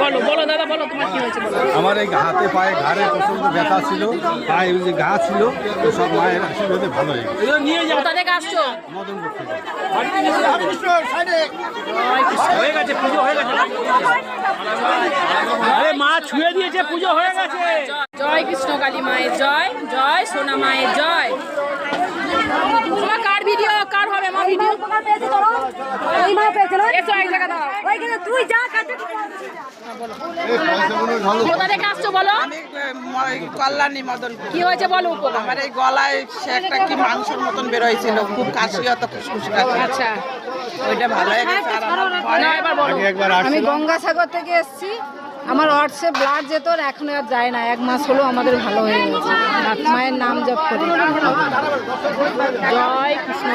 বলো বলো দাদা বলো তোমার কি হয়েছে বলো। আমার এই হাতে পায়ে ঘাড়ে প্রচন্ড ব্যথা ছিল, পায়ে যে ঘা ছিল সব মায়ের আশীর্বাদে ভালো হয়ে গেছে। কোথা থেকে আসছো? মদনপুর থেকে। হয়ে গেছে, পুজো হয়ে গেছে। আরে মা ছুঁয়ে দিয়েছে, পুজো হয়ে গেছে। জয় কৃষ্ণ কালী মায়ের জয়, জয় সোনা মায়ের জয়। তোমার কার ভিডিও কার হবে? মা ভিডিও ওই মা পেয়েছিল এসো এক জায়গা দাও। ওইখানে তুই যা কাটে কোথা থেকে আসছো বলো? কল্যাণী মদনপুর। কি হয়েছে বলো উপকার। আমার এই গলায় সে একটা কি মাংসের মতন বেরোয়ছিল, খুব কাশি হতো, ফুসফুস কাশি। আচ্ছা ওইটা ভালো হয়ে গেছে। আর আমার না এবার বলো। আমি গঙ্গাসাগর থেকে এসেছি। আমার হোয়াটসঅ্যাপ ব্লাড যেত, এখন আর যায় না। 1 মাস হলো আমাদের ভালো হয়ে গেছে মায়ের নাম জপ করে। জয় কৃষ্ণ।